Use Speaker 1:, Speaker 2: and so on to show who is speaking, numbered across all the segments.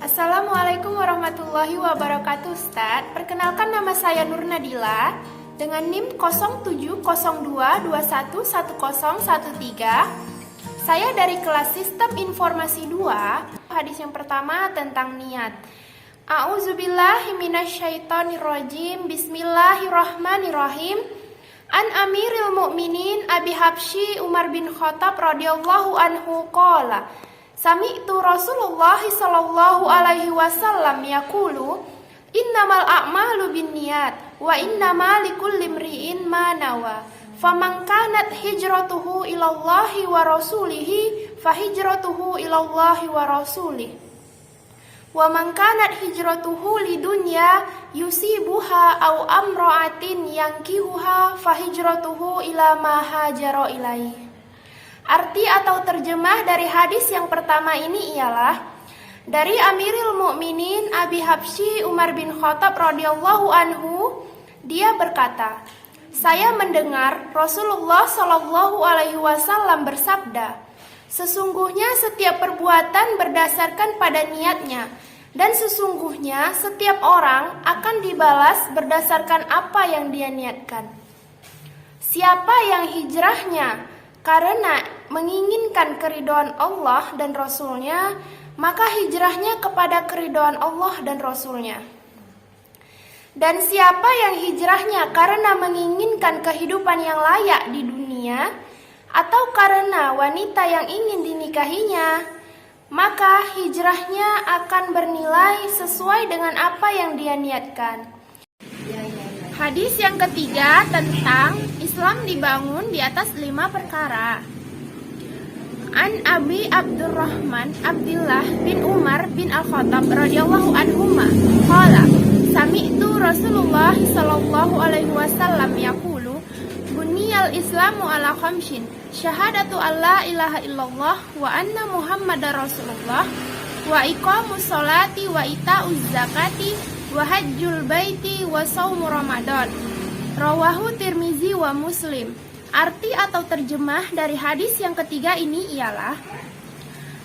Speaker 1: Assalamualaikum warahmatullahi wabarakatuh, Ustaz. Perkenalkan, nama saya Nur Nadila dengan NIM 0702211013. Saya dari kelas Sistem Informasi 2. Hadis yang pertama tentang niat. A'udzubillahi minasyaitonirrajim. Bismillahirrahmanirrahim. An Amiril Mukminin Abi Habsyi Umar bin Khattab radhiyallahu anhu qala Sami'tu Rasulullah sallallahu alaihi wasallam yaqulu innamal a'malu binniyat wa innamal likulli imri'in ma nawa faman kanat hijratuhu ilallahi wa rasulihi fahijratuhu ilallahi wa rasulihi wa man kanat hijratuhu lidunya yusibuha au amra'atin yankihuha fahijratuhu ila ma hajara ilaihi. Arti atau terjemah dari hadis yang pertama ini ialah dari Amiril Mukminin Abi Habsyi Umar bin Khattab radhiyallahu anhu, dia berkata, saya mendengar Rasulullah Shallallahu alaihi wasallam bersabda, sesungguhnya setiap perbuatan berdasarkan pada niatnya, dan sesungguhnya setiap orang akan dibalas berdasarkan apa yang dia niatkan. Siapa yang hijrahnya karena menginginkan keridhaan Allah dan Rasul-Nya, maka hijrahnya kepada keridhaan Allah dan Rasul-Nya. Dan siapa yang hijrahnya karena menginginkan kehidupan yang layak di dunia, atau karena wanita yang ingin dinikahinya, maka hijrahnya akan bernilai sesuai dengan apa yang dia niatkan. Hadis yang ketiga tentang Islam dibangun di atas 5 perkara. An Abi Abdurrahman Abdullah bin Umar bin Al-Khattab radhiyallahu anhuma qala sami'tu Rasulullah sallallahu alaihi wasallam yaqulu buniyal islamu ala khamsin syahadatu alla ilaha illallah wa anna muhammadar rasulullah wa iqamus sholati wa itauz zakati wa hajjul baiti wa shaumu ramadan. Rawahu Tirmizi wa Muslim. Arti atau terjemah dari hadis yang ketiga ini ialah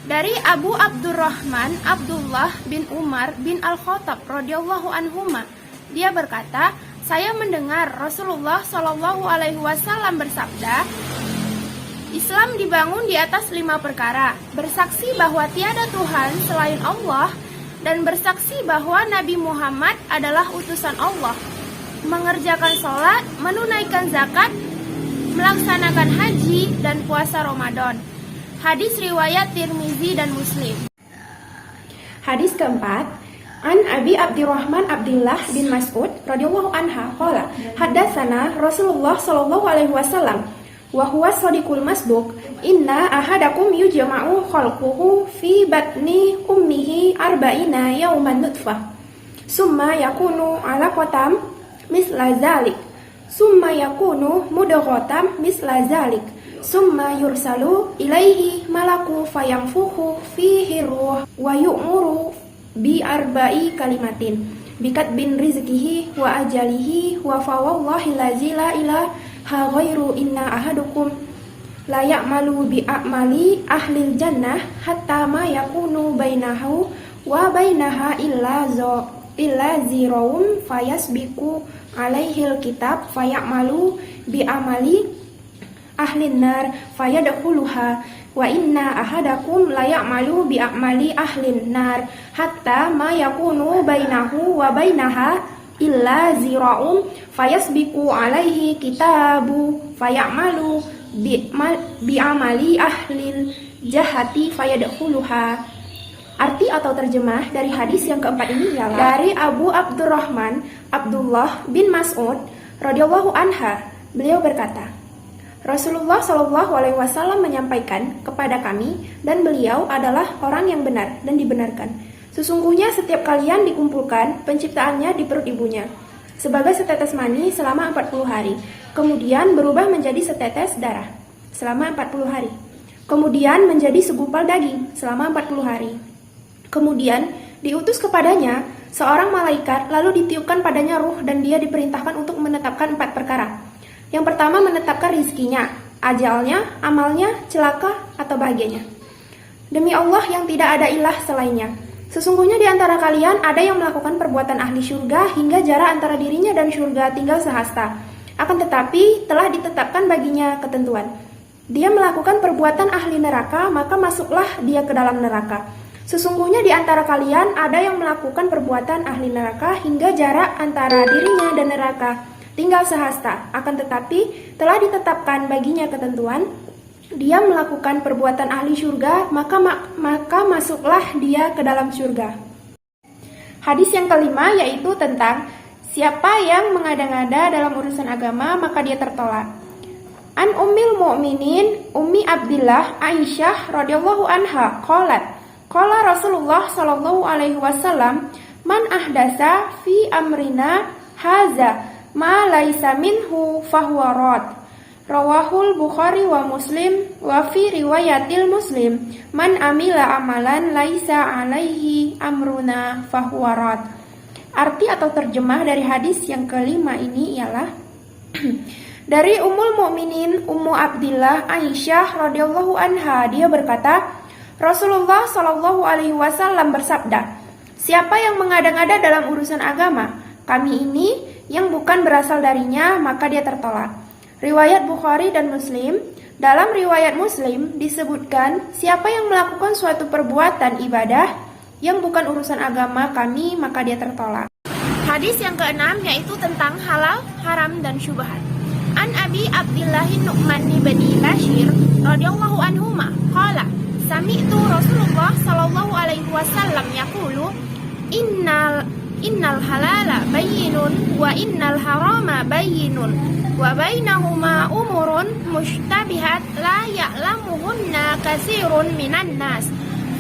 Speaker 1: dari Abu Abdurrahman Abdullah bin Umar bin Al-Khattab radhiyallahu anhuma. Dia berkata, saya mendengar Rasulullah Shallallahu alaihi wasallam bersabda, Islam dibangun di atas 5 perkara, bersaksi bahwa tiada Tuhan selain Allah dan bersaksi bahwa Nabi Muhammad adalah utusan Allah, mengerjakan sholat, menunaikan zakat, melaksanakan haji, dan puasa Ramadan. Hadis riwayat Tirmizi dan Muslim. Hadis keempat, An Abi Abdurrahman Abdullah bin Mas'ud radhiyallahu anha qala haddatsana Rasulullah sallallahu alaihi wasallam wa huwa shadiqul masduq inna ahadakum yujma'u khalquhu fi batni ummihi arba'ina yawman nutfah summa yakunu 'alaqatan misla zalik summa yakunu mudghatan misla zalik summa yursalu ilaihi malaku fayanfuhu fihi ruh wa yu'muru bi arba'i kalimatin bikat bin rizqihi wa ajalihi wa fawallahi lazi la ilaha ghairu inna ahadukum la ya'malu bi a'mali ahlil jannah hatta ma yakunu bainahu wa bainaha illa ziraum fayasbiku alaihil kitab fayamalu bi amali ahlin nar fayadkhuluha wa inna ahadakum la ya'malu bi amali ahlin nar hatta ma yakunu bainahu wa bainaha illa ziraum fayasbiku alaihi kitabu fayamalu bi amali ahlil jahati fayadkhuluha. Arti atau terjemah dari hadis yang keempat ini ialah dari Abu Abdurrahman Abdullah bin Mas'ud radhiyallahu anha. Beliau berkata, Rasulullah Shallallahu alaihi wasallam menyampaikan kepada kami, dan beliau adalah orang yang benar dan dibenarkan. Sesungguhnya setiap kalian dikumpulkan penciptaannya di perut ibunya sebagai setetes mani selama 40 hari, kemudian berubah menjadi setetes darah selama 40 hari, kemudian menjadi segumpal daging selama 40 hari. Kemudian diutus kepadanya seorang malaikat, lalu ditiupkan padanya ruh dan dia diperintahkan untuk menetapkan 4 perkara. Yang pertama, menetapkan rizkinya, ajalnya, amalnya, celaka, atau bahagianya. Demi Allah yang tidak ada ilah selainnya, Sesungguhnya di antara kalian ada yang melakukan perbuatan ahli syurga hingga jarak antara dirinya dan syurga tinggal sehasta. Akan tetapi telah ditetapkan baginya ketentuan. Dia melakukan perbuatan ahli neraka, maka masuklah dia ke dalam neraka. Sesungguhnya di antara kalian ada yang melakukan perbuatan ahli neraka hingga jarak antara dirinya dan neraka tinggal sehasta. Akan tetapi telah ditetapkan baginya ketentuan. Dia melakukan perbuatan ahli syurga, maka masuklah dia ke dalam syurga. Hadis yang kelima yaitu tentang siapa yang mengada-ngada dalam urusan agama, maka dia tertolak. An Ummil Mu'minin Ummi Abdillah Aisyah radhiyallahu anha qalat qala Rasulullah sallallahu alaihi wasallam man ahdasa fi amrina haza ma laisa minhu fahuwa rad. Rawahul Bukhari wa Muslim wa fi riwayatil Muslim man amila amalan laisa alaihi amruna fahuwa rad. Arti atau terjemah dari hadis yang kelima ini ialah dari Ummul Mukminin Ummu Abdillah Aisyah radhiyallahu anha, dia berkata, Rasulullah shallallahu alaihi wasallam bersabda, siapa yang mengada-ngada dalam urusan agama kami ini yang bukan berasal darinya, maka dia tertolak. Riwayat Bukhari dan Muslim. Dalam riwayat Muslim disebutkan siapa yang melakukan suatu perbuatan ibadah yang bukan urusan agama kami, maka dia tertolak. Hadis yang keenam yaitu tentang halal, haram, dan syubhat. An Abi Abdillahin Nu'man bin Bashir radhiyallahu anhuma qala sami'tu Rasulullah sallallahu alaihi wasallam yaqulu innal halala bayyinun wa innal harama bayyinun wa bainahuma umurun mushtabihat la ya'lamuhunna katsirun minan nas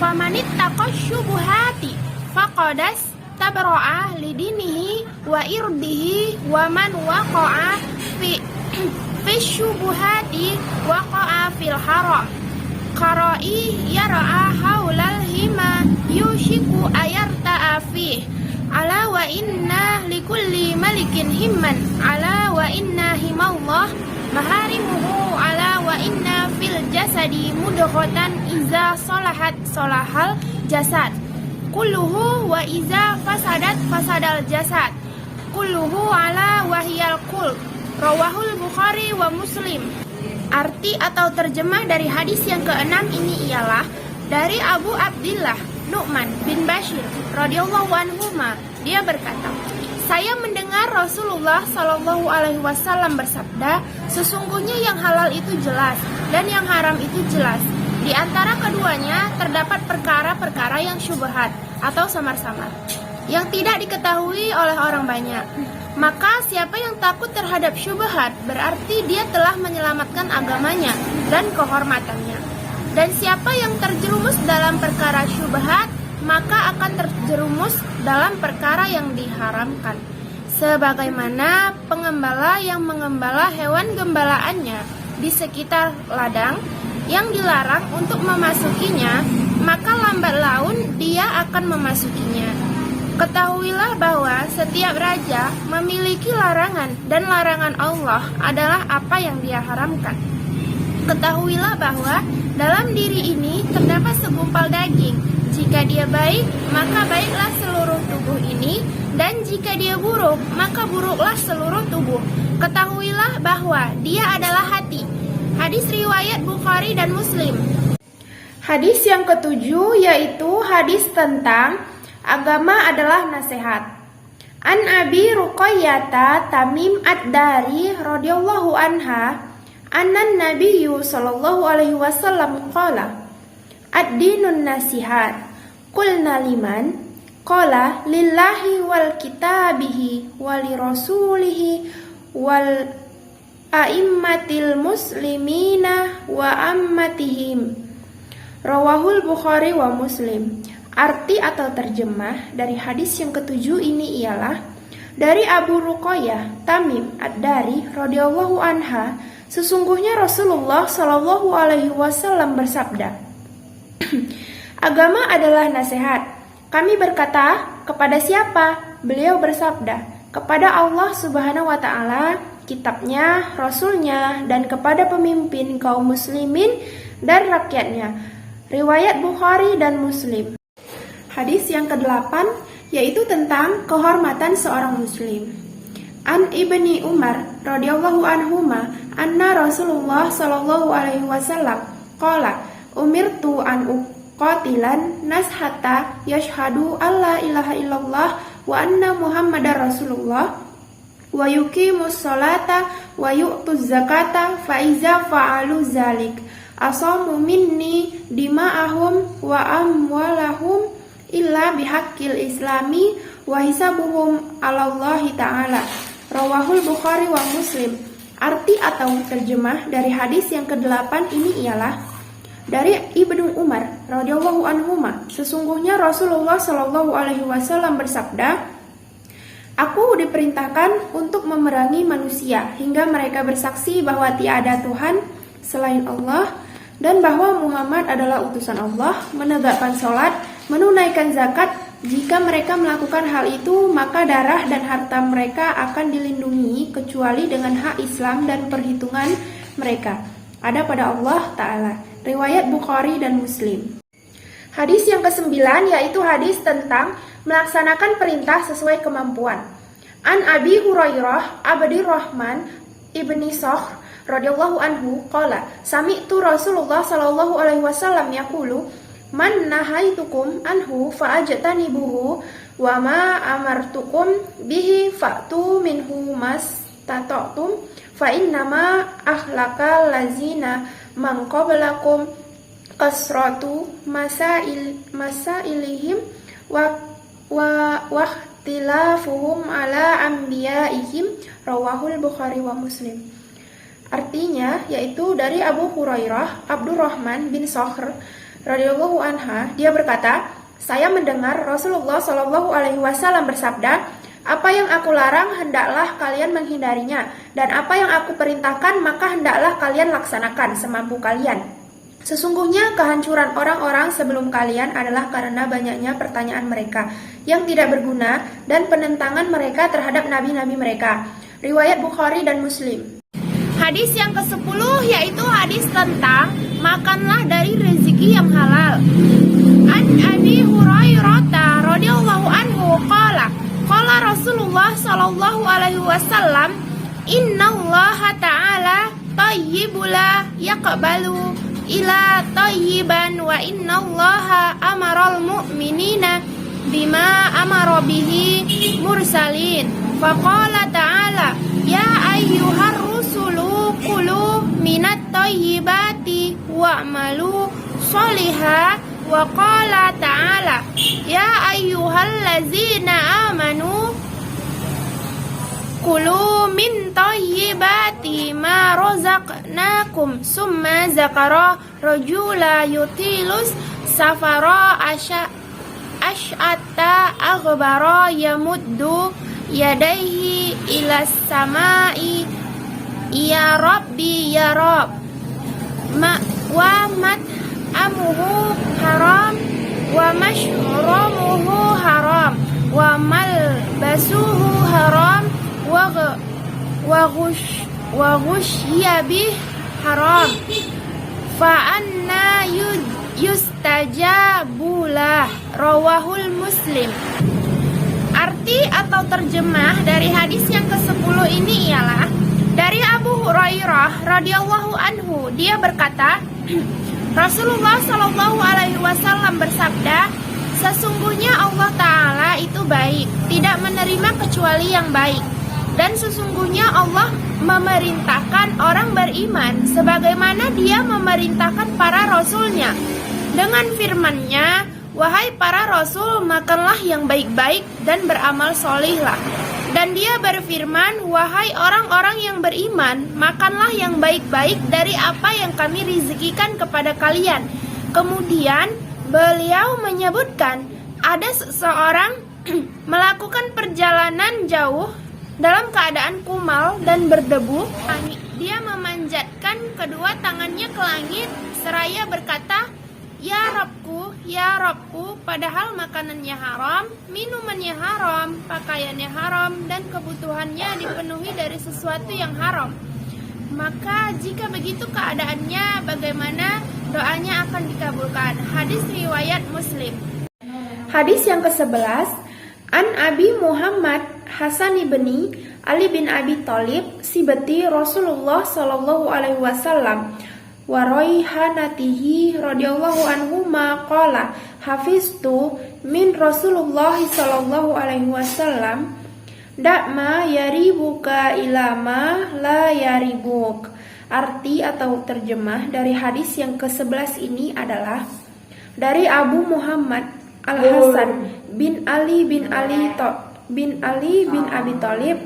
Speaker 1: famanittaqash syubuhati faqadas tabra'a lidinihi wa irdihi wa man waqa'a fi syubuhati waqa'a fil haram qara'i yara'a haulal hima yushiku ayarta'a fih ala wa inna likulli malikin himman ala wa inna himallah maharimuhu ala wa inna fil jasadi mudghatan iza salahat salahal jasad kulluhu wa iza fasadat fasadal jasad kulluhu ala wahiyal kul. Rawahul Bukhari wa Muslim. Arti atau terjemah dari hadis yang keenam ini ialah dari Abu Abdillah Nu'man bin Bashir radhiyallahu anhuma, dia berkata, saya mendengar Rasulullah sallallahu alaihi wasallam bersabda, sesungguhnya yang halal itu jelas dan yang haram itu jelas. Di antara keduanya terdapat perkara-perkara yang syubhat atau samar-samar yang tidak diketahui oleh orang banyak. Maka siapa yang takut terhadap syubhat berarti dia telah menyelamatkan agamanya dan kehormatannya. Dan siapa yang terjerumus dalam perkara syubhat maka akan terjerumus dalam perkara yang diharamkan. Sebagaimana pengembala yang mengembala hewan gembalaannya di sekitar ladang yang dilarang untuk memasukinya, maka lambat laun dia akan memasukinya. Ketahuilah bahwa setiap raja memiliki larangan dan larangan Allah adalah apa yang dia haramkan. Ketahuilah bahwa dalam diri ini terdapat segumpal daging. Jika dia baik, maka baiklah seluruh tubuh ini, dan jika dia buruk, maka buruklah seluruh tubuh. Ketahuilah bahwa dia adalah hati. Hadis riwayat Bukhari dan Muslim. Hadis yang ketujuh yaitu hadis tentang agama adalah nasihat. An Abi Ruqayyah Tamim Ad-Dari radhiyallahu anha, annan Nabiyyu sallallahu alaihi wasallam qala, ad-dinun nasihat. Qulna liman? Qala lillahi wal kitabihi wali rasulihi wal a'immatil muslimina wa ammatihim. Rawahul Bukhari wa Muslim. Arti atau terjemah dari hadis yang ketujuh ini ialah dari Abu Ruqayyah Tamim Ad-Dari radhiyallahu anha, sesungguhnya Rasulullah shallallahu alaihi wasallam bersabda, agama adalah nasihat. Kami berkata, kepada siapa? Beliau bersabda, kepada Allah Subhanahu wa taala, kitabnya, rasulnya, dan kepada pemimpin kaum muslimin dan rakyatnya. Riwayat Bukhari dan Muslim. Hadis yang ke-8 yaitu tentang kehormatan seorang muslim. An Ibni Umar radhiyallahu anhuma anna Rasulullah sallallahu alaihi wasallam qala umirtu an uqatilan nas hatta yashhadu alla ilaha illallah wa anna muhammadar rasulullah wa yuqimus sholata wa yu'tuz zakata fa iza fa'alu zalik asamu minni dima'ahum wa amwalahum illa bihaqqil islami wa hisabuhum 'alallahi ta'ala. Rawahul Bukhari wa Muslim. Arti atau terjemah dari hadis yang ke-8 ini ialah dari Ibnu Umar radhiyallahu anhuma, sesungguhnya Rasulullah shallallahu alaihi wasallam bersabda, "Aku diperintahkan untuk memerangi manusia hingga mereka bersaksi bahwa tiada Tuhan selain Allah dan bahwa Muhammad adalah utusan Allah, menegakkan sholat, menunaikan zakat. Jika mereka melakukan hal itu, maka darah dan harta mereka akan dilindungi kecuali dengan hak Islam dan perhitungan mereka ada pada Allah Ta'ala." Riwayat Bukhari dan Muslim. Hadis yang ke-9 yaitu hadis tentang melaksanakan perintah sesuai kemampuan. An Abi Hurairah Abdurrahman ibni Sakhr radhiyallahu anhu qala sami'tu Rasulullah sallallahu alaihi wasallam yaqulu man nahaitukum anhu fa'ajtanibuhu wa ma amartukum bihi fa'tu minhu mastata'tum fa innama akhlaqal lazina man qablakum kasratu masailihim wa ikhtilafuhum ala anbiyaihim. Rawahul Bukhari wa Muslim. Artinya yaitu dari Abu Hurairah Abdurrahman bin Sakhr radhiyallahu anha, dia berkata, saya mendengar Rasulullah shallallahu alaihi wasallam bersabda, apa yang aku larang hendaklah kalian menghindarinya, dan apa yang aku perintahkan maka hendaklah kalian laksanakan semampu kalian. Sesungguhnya kehancuran orang-orang sebelum kalian adalah karena banyaknya pertanyaan mereka yang tidak berguna dan penentangan mereka terhadap nabi-nabi mereka. Riwayat Bukhari dan Muslim. Hadis yang ke-10 yaitu hadis tentang makanlah dari rezeki yang halal. An Abi Hurairah radhiyallahu anhu qala Rasulullah sallallahu alaihi wasallam innallaha ta'ala tayyibul la yaqbalu ila tayyiban wa innallaha amaral mu'minina bima amara bihi mursalin faqala ta'ala ya ayyuhar rusulu qulu minat tayyibati wa'malu sholiha wa qala ta'ala ya ayyuhallazina amanu kulu min tayyibati ma razaqnakum summa zakara rajula yutilus safara ash'ata aghbara yamuddu yadaihi ila samai ya rabbi ya rab wa mat'amuhu haram wa mashramuhu haram wa malbasuhu haram wa ghushiya bih haram fa anna yustajabulah. Rawahul Muslim. Arti atau terjemah dari hadis yang ke-10 ini ialah dari Abu Hurairah radhiyallahu anhu, dia berkata, Rasulullah shallallahu alaihi wasallam bersabda, sesungguhnya Allah Ta'ala itu baik, tidak menerima kecuali yang baik. Dan sesungguhnya Allah memerintahkan orang beriman sebagaimana dia memerintahkan para rasulnya. Dengan firman-Nya, wahai para rasul, makanlah yang baik-baik dan beramal solihlah. Dan dia berfirman, wahai orang-orang yang beriman, makanlah yang baik-baik dari apa yang kami rezekikan kepada kalian. Kemudian beliau menyebutkan, ada seseorang melakukan perjalanan jauh dalam keadaan kumal dan berdebu. Dia memanjatkan kedua tangannya ke langit seraya berkata, ya Rabbku, padahal makanannya haram, minumannya haram, pakaiannya haram, dan kebutuhannya dipenuhi dari sesuatu yang haram. Maka jika begitu keadaannya, bagaimana doanya akan dikabulkan? Hadis riwayat Muslim. Hadis yang ke-11, An Abi Muhammad Hasan ibni Ali bin Abi Thalib sibati Rasulullah sallallahu alaihi wasallam wa raihanatihi radhiyallahu anhu qala hafiztu min Rasulullah sallallahu alaihi wasallam da'ma yaribuka ilama la yaribuk. Arti atau terjemah dari hadis yang ke-11 ini adalah dari Abu Muhammad Al-Hasan bin Ali bin Abi Thalib,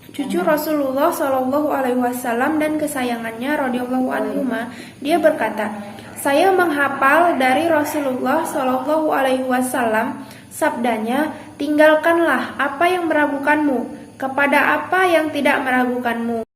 Speaker 1: cucu Rasulullah Shallallahu Alaihi Wasallam dan kesayangannya radhiyallahu anhuma, dia berkata, saya menghafal dari Rasulullah Shallallahu Alaihi Wasallam sabdanya, tinggalkanlah apa yang meragukanmu kepada apa yang tidak meragukanmu.